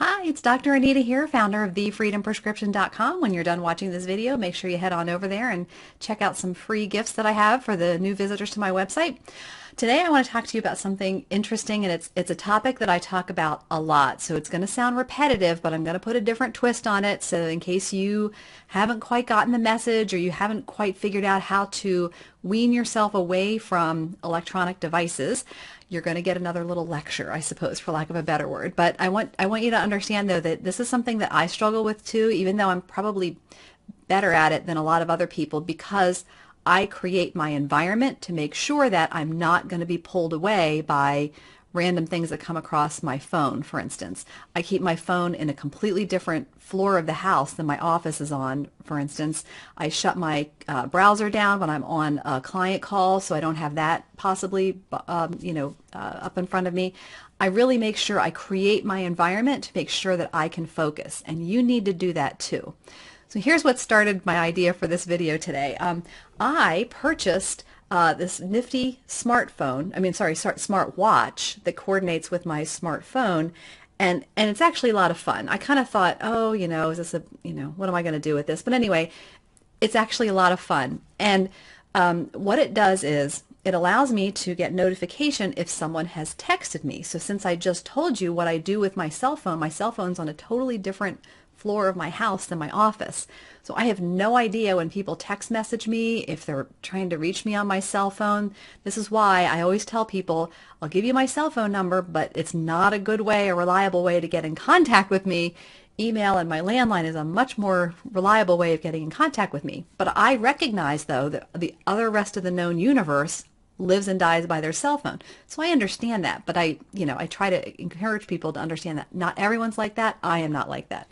Hi, it's Dr. Anita here, founder of TheFreedomPrescription.com. When you're done watching this video, make sure you head on over there and check out some free gifts that I have for the new visitors to my website. Today I want to talk to you about something interesting, and it's a topic that I talk about a lot. So it's going to sound repetitive, but I'm going to put a different twist on it. So in case you haven't quite gotten the message or you haven't quite figured out how to wean yourself away from electronic devices, you're going to get another little lecture, I suppose, for lack of a better word. But I want you to understand, though, that this is something that I struggle with too, even though I'm probably better at it than a lot of other people, because I create my environment to make sure that I'm not going to be pulled away by random things that come across my phone, for instance. I keep my phone in a completely different floor of the house than my office is on, for instance. I shut my browser down when I'm on a client call so I don't have that possibly, up in front of me. I really make sure I create my environment to make sure that I can focus, and you need to do that too. So here's what started my idea for this video today. I purchased this nifty smart watch that coordinates with my smartphone, and it's actually a lot of fun. I kind of thought, oh, is this what am I going to do with this? But anyway, it's actually a lot of fun. And what it does is it allows me to get notification if someone has texted me. So since I just told you what I do with my cell phone's on a totally different floor of my house than my office. So I have no idea when people text message me, if they're trying to reach me on my cell phone. This is why I always tell people, I'll give you my cell phone number, but it's not a good way, a reliable way to get in contact with me. Email and my landline is a much more reliable way of getting in contact with me. But I recognize, though, that the other rest of the known universe lives and dies by their cell phone. So I understand that, but I try to encourage people to understand that not everyone's like that. I am not like that.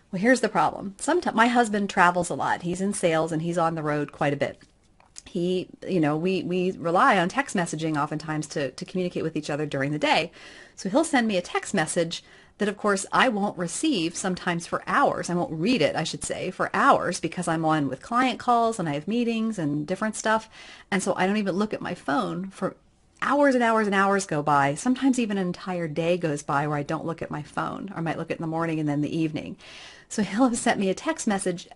Well, here's the problem. Sometimes my husband travels a lot. He's in sales and he's on the road quite a bit. We rely on text messaging oftentimes to communicate with each other during the day. So he'll send me a text message that, of course, I won't receive sometimes for hours. I won't read it, I should say, for hours, because I'm on with client calls and I have meetings and different stuff. And so I don't even look at my phone for hours and hours and hours go by. Sometimes even an entire day goes by where I don't look at my phone, or I might look at it in the morning and then the evening. So he'll have sent me a text message,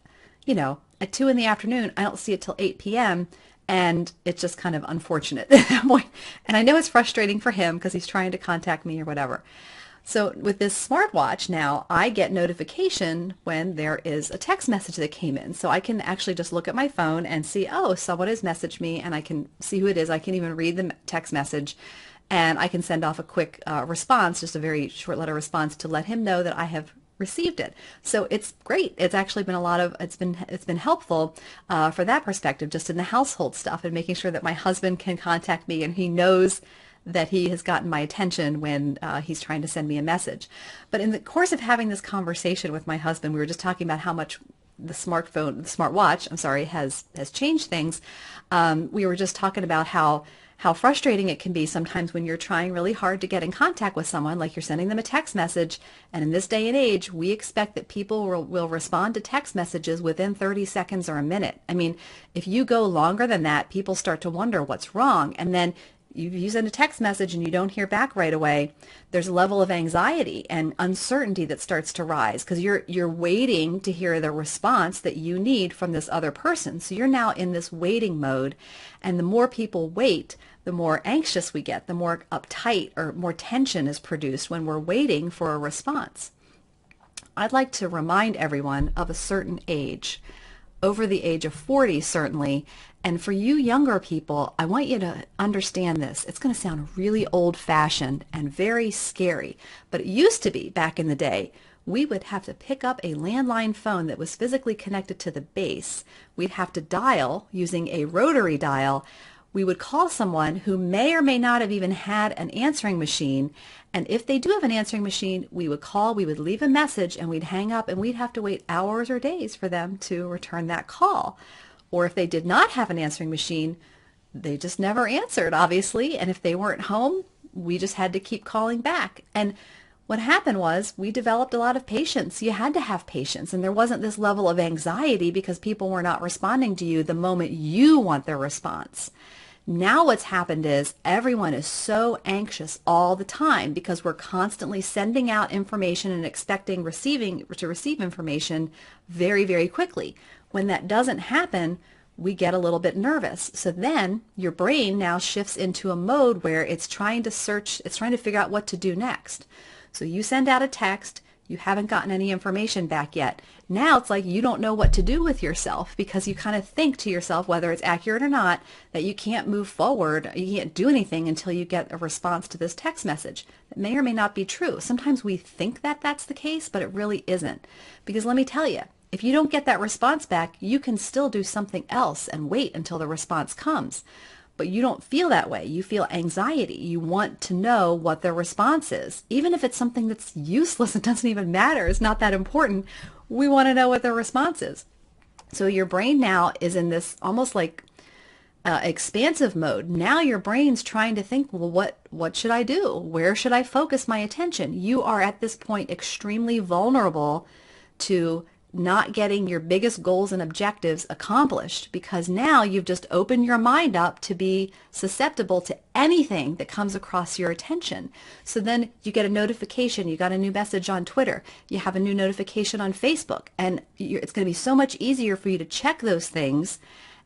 at 2 in the afternoon. I don't see it till 8 p.m. And it's just kind of unfortunate at that point. And I know it's frustrating for him because he's trying to contact me or whatever. So with this smartwatch now, I get notification when there is a text message that came in. So I can actually just look at my phone and see, oh, someone has messaged me, and I can see who it is. I can even read the text message, and I can send off a quick response, just a very short letter response to let him know that I have received it. So it's great. It's actually been it's been helpful for that perspective, just in the household stuff and making sure that my husband can contact me and he knows that he has gotten my attention when he's trying to send me a message. But in the course of having this conversation with my husband, we were just talking about how much the smartwatch, has changed things. We were just talking about how frustrating it can be sometimes when you're trying really hard to get in contact with someone, like you're sending them a text message. And in this day and age, we expect that people will respond to text messages within 30 seconds or a minute. I mean, if you go longer than that, people start to wonder what's wrong. And then you send a text message and you don't hear back right away, there's a level of anxiety and uncertainty that starts to rise because you're waiting to hear the response that you need from this other person. So you're now in this waiting mode, and the more people wait, the more anxious we get, the more uptight or more tension is produced when we're waiting for a response. I'd like to remind everyone of a certain age, over the age of 40 certainly. And for you younger people, I want you to understand this. It's going to sound really old-fashioned and very scary, but it used to be back in the day. We would have to pick up a landline phone that was physically connected to the base. We'd have to dial using a rotary dial. We would call someone who may or may not have even had an answering machine. And if they do have an answering machine, we would call, we would leave a message, and we'd hang up, and we'd have to wait hours or days for them to return that call. Or if they did not have an answering machine, they just never answered, obviously. And if they weren't home, we just had to keep calling back. And what happened was we developed a lot of patience. You had to have patience, and there wasn't this level of anxiety because people were not responding to you the moment you want their response. Now what's happened is everyone is so anxious all the time because we're constantly sending out information and expecting to receive information very, very quickly. When that doesn't happen, we get a little bit nervous. So then your brain now shifts into a mode where it's trying to search, it's trying to figure out what to do next. So you send out a text, you haven't gotten any information back yet. Now it's like you don't know what to do with yourself because you kind of think to yourself, whether it's accurate or not, that you can't move forward, you can't do anything until you get a response to this text message. That may or may not be true. Sometimes we think that that's the case, but it really isn't. Because let me tell you, if you don't get that response back, you can still do something else and wait until the response comes. But you don't feel that way. You feel anxiety. You want to know what the response is. Even if it's something that's useless, it doesn't even matter, it's not that important, we want to know what the response is. So your brain now is in this almost like expansive mode. Now your brain's trying to think, well, what should I do? Where should I focus my attention? You are at this point extremely vulnerable to not getting your biggest goals and objectives accomplished because now you've just opened your mind up to be susceptible to anything that comes across your attention. So then you get a notification, you got a new message on Twitter, you have a new notification on Facebook, and it's going to be so much easier for you to check those things,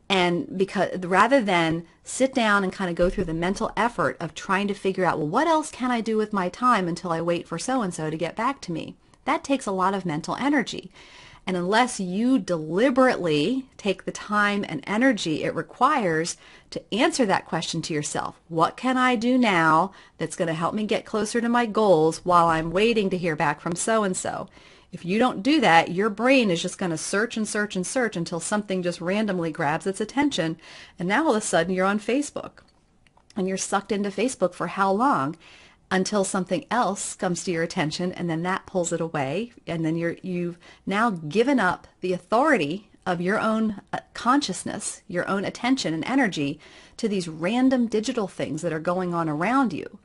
and because rather than sit down and kind of go through the mental effort of trying to figure out, well, what else can I do with my time until I wait for so-and-so to get back to me? That takes a lot of mental energy. And unless you deliberately take the time and energy it requires to answer that question to yourself, what can I do now that's going to help me get closer to my goals while I'm waiting to hear back from so-and-so? If you don't do that, your brain is just going to search and search and search until something just randomly grabs its attention. And now all of a sudden you're on Facebook. And you're sucked into Facebook for how long? Until something else comes to your attention, and then that pulls it away, and then you've now given up the authority of your own consciousness, your own attention and energy to these random digital things that are going on around you.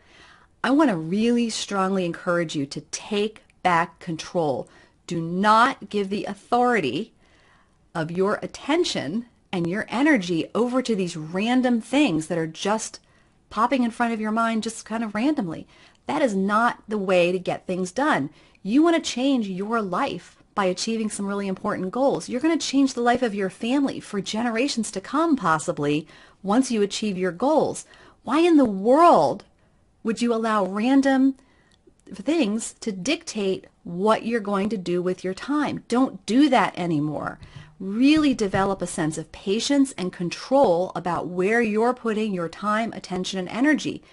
I want to really strongly encourage you to take back control. Do not give the authority of your attention and your energy over to these random things that are just popping in front of your mind just kind of randomly. That is not the way to get things done. You want to change your life by achieving some really important goals. You're going to change the life of your family for generations to come, possibly, once you achieve your goals. Why in the world would you allow random things to dictate what you're going to do with your time? Don't do that anymore. Really develop a sense of patience and control about where you're putting your time, attention, and energy.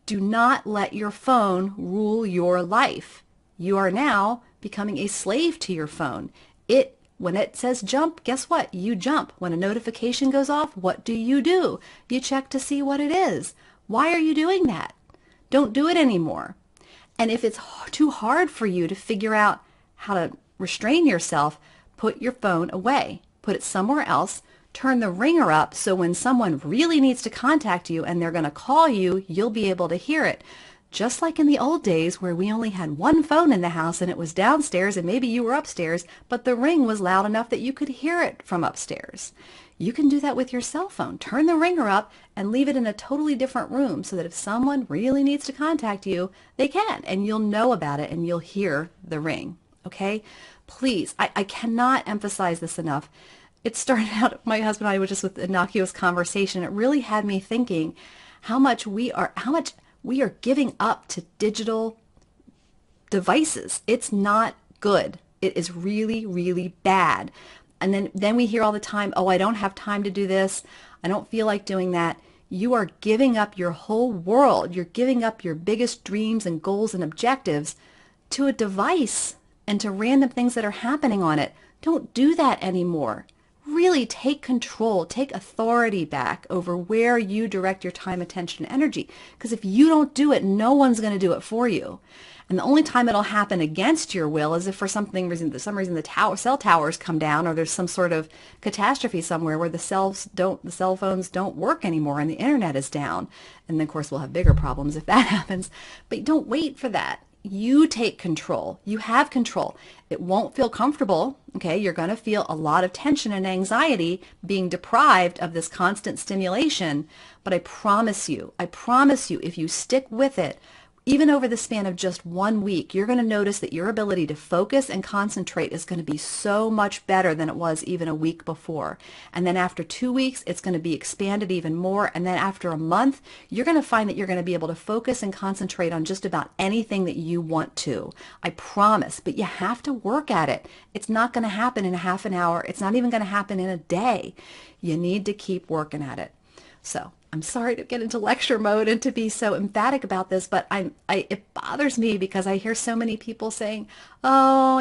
Do not let your phone rule your life. You are now becoming a slave to your phone. When it says jump, guess what? You jump. When a notification goes off, what do? You check to see what it is. Why are you doing that? Don't do it anymore. And if it's too hard for you to figure out how to restrain yourself, put your phone away. Put it somewhere else. Turn the ringer up so when someone really needs to contact you and they're going to call you, you'll be able to hear it. Just like in the old days where we only had one phone in the house and it was downstairs and maybe you were upstairs, but the ring was loud enough that you could hear it from upstairs. You can do that with your cell phone. Turn the ringer up and leave it in a totally different room so that if someone really needs to contact you, they can, and you'll know about it and you'll hear the ring. Okay? Please, I cannot emphasize this enough. It started out, my husband and I were just with innocuous conversation. It really had me thinking how much we are giving up to digital devices. It's not good. It is really, really bad. And then we hear all the time, oh, I don't have time to do this. I don't feel like doing that. You are giving up your whole world. You're giving up your biggest dreams and goals and objectives to a device and to random things that are happening on it. Don't do that anymore. Really take control, take authority back over where you direct your time, attention, and energy. Because if you don't do it, no one's going to do it for you. And the only time it'll happen against your will is if for some reason the cell towers come down, or there's some sort of catastrophe somewhere where the cell phones don't work anymore and the internet is down. And then of course we'll have bigger problems if that happens. But don't wait for that. you take control. You have control. It won't feel comfortable, okay? You're going to feel a lot of tension and anxiety being deprived of this constant stimulation, but I promise you, if you stick with it, even over the span of just 1 week, you're going to notice that your ability to focus and concentrate is going to be so much better than it was even a week before. And then after 2 weeks, it's going to be expanded even more. And then after a month, you're going to find that you're going to be able to focus and concentrate on just about anything that you want to. I promise, but you have to work at it. It's not going to happen in a half an hour. It's not even going to happen in a day. You need to keep working at it. So I'm sorry to get into lecture mode and to be so emphatic about this, but it bothers me because I hear so many people saying, oh,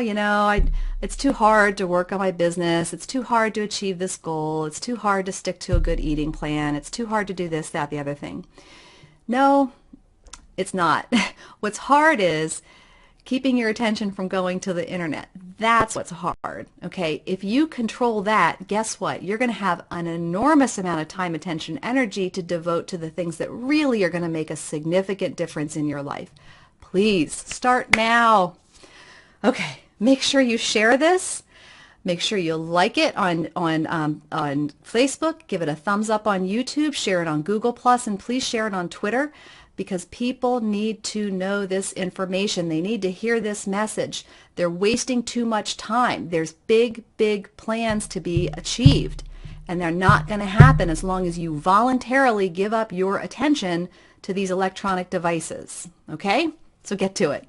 it's too hard to work on my business. It's too hard to achieve this goal. It's too hard to stick to a good eating plan. It's too hard to do this, that, the other thing. No, it's not. What's hard is keeping your attention from going to the internet. That's what's hard, okay? If you control that, guess what? You're going to have an enormous amount of time, attention, energy to devote to the things that really are going to make a significant difference in your life. Please start now. Okay, make sure you share this. Make sure you like it on Facebook. Give it a thumbs up on YouTube. Share it on Google+, and please share it on Twitter, because people need to know this information. They need to hear this message. They're wasting too much time. There's big, big plans to be achieved, and they're not going to happen as long as you voluntarily give up your attention to these electronic devices. Okay? So get to it.